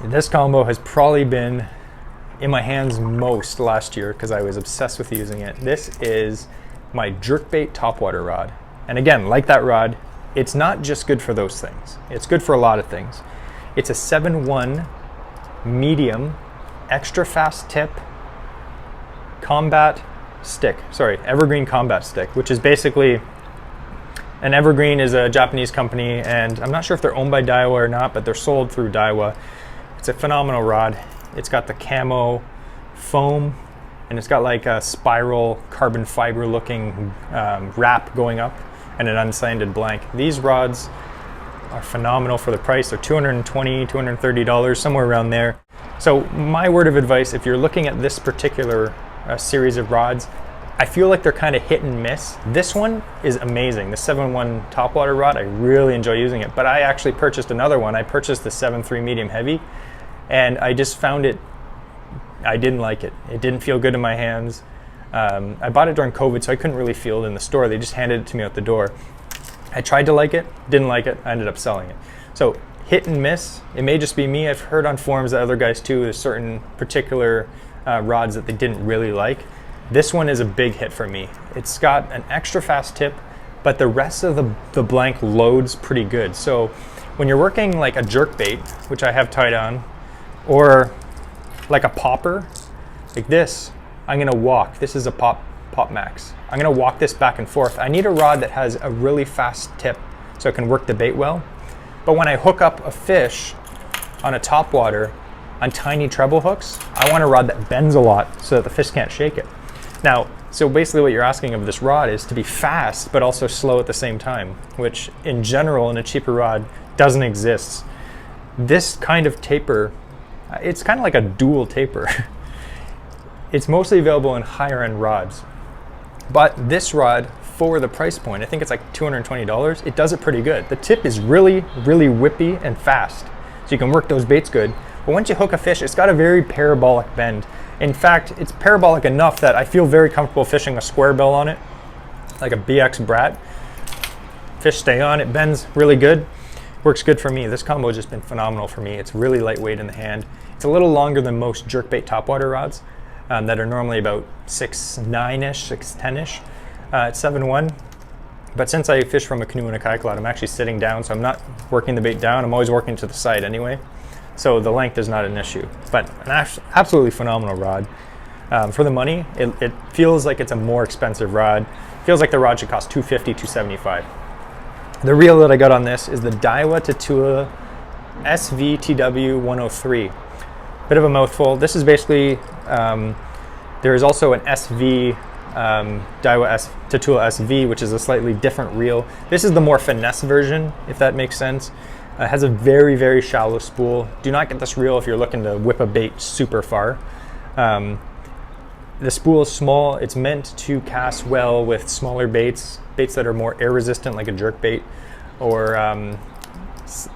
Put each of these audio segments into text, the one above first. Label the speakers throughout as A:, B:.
A: This combo has probably been in my hands most last year because I was obsessed with using it. This is my jerkbait topwater rod. And again, like that rod, it's not just good for those things. It's good for a lot of things. It's a 7-1 medium, extra fast tip, combat stick. Sorry, Evergreen combat stick, which is basically, an Evergreen is a Japanese company, and I'm not sure if they're owned by Daiwa or not, but they're sold through Daiwa. It's a phenomenal rod. It's got the camo foam, and it's got like a spiral carbon fiber looking wrap going up and an unsanded blank. These rods are phenomenal for the price. They're $220, $230, somewhere around there. So my word of advice, if you're looking at this particular series of rods, I feel like they're kind of hit and miss. This one is amazing. The 7-1 topwater rod, I really enjoy using it, but I actually purchased another one. I purchased the 7-3 medium heavy, and I just found it, I didn't like it. It didn't feel good in my hands. I bought it during COVID, so I couldn't really feel it in the store. They just handed it to me out the door. I tried to like it, didn't like it, I ended up selling it. So hit and miss. It may just be me. I've heard on forums that other guys too, there's certain particular rods that they didn't really like. This one is a big hit for me. It's got an extra fast tip, but the rest of the blank loads pretty good. So when you're working like a jerkbait, which I have tied on, or like a popper, like this, I'm gonna walk. This is a Pop Max. I'm gonna walk this back and forth. I need a rod that has a really fast tip so it can work the bait well. But when I hook up a fish on a topwater on tiny treble hooks, I want a rod that bends a lot so that the fish can't shake it. Now, so basically what you're asking of this rod is to be fast but also slow at the same time, which in general in a cheaper rod doesn't exist. This kind of taper, it's kind of like a dual taper. It's mostly available in higher end rods. But this rod, for the price point, I think it's like $220, it does it pretty good. The tip is really, really whippy and fast, so you can work those baits good. But once you hook a fish, it's got a very parabolic bend. In fact, it's parabolic enough that I feel very comfortable fishing a square bill on it, like a BX Brat. Fish stay on, it bends really good. Works good for me. This combo has just been phenomenal for me. It's really lightweight in the hand. It's a little longer than most jerkbait topwater rods that are normally about 6'9"-ish, 6'10"-ish. It's 7-1. But since I fish from a canoe and a kayak a lot, I'm actually sitting down, so I'm not working the bait down. I'm always working to the side anyway. So the length is not an issue, but an absolutely phenomenal rod. For the money, it feels like it's a more expensive rod. It feels like the rod should cost $250, $275. The reel that I got on this is the Daiwa Tatula SV TW103. Bit of a mouthful. This is basically, there is also an SV Daiwa Tatula SV, which is a slightly different reel. This is the more finesse version, if that makes sense. It has a very, very shallow spool. Do not get this reel if you're looking to whip a bait super far. The spool is small. It's meant to cast well with smaller baits that are more air resistant, like a jerkbait, or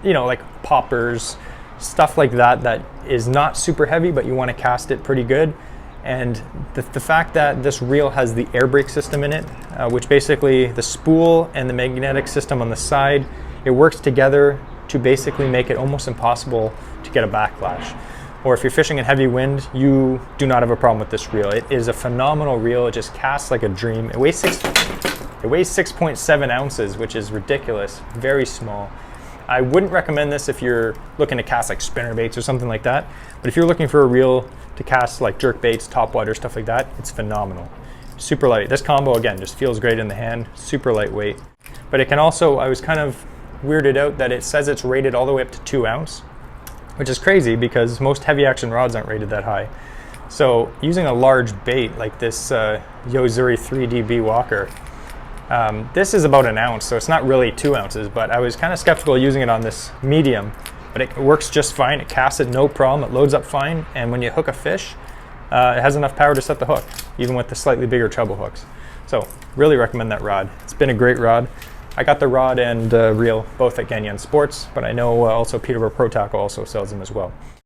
A: you know, like poppers, stuff like that, that is not super heavy, but you want to cast it pretty good. And the fact that this reel has the air brake system in it, which basically the spool and the magnetic system on the side, it works together to basically make it almost impossible to get a backlash. Or if you're fishing in heavy wind, you do not have a problem with this reel. It is a phenomenal reel. It just casts like a dream. It weighs 6.7 ounces, which is ridiculous, very small. I wouldn't recommend this if you're looking to cast like spinner baits or something like that. But if you're looking for a reel to cast like jerk baits, topwater, stuff like that, it's phenomenal. Super light. This combo, again, just feels great in the hand, super lightweight. But it can also, I was kind of weirded out that it says it's rated all the way up to 2 ounce, which is crazy because most heavy action rods aren't rated that high. So using a large bait like this Yozuri 3DB Walker, this is about 1 ounce, so it's not really 2 ounces, but I was kind of skeptical using it on this medium, but it works just fine. It casts it no problem, it loads up fine, and when you hook a fish, it has enough power to set the hook, even with the slightly bigger treble hooks. So really recommend that rod. It's been a great rod. I got the rod and reel both at Ganyan Sports, but I know also Peterborough Pro Tackle also sells them as well.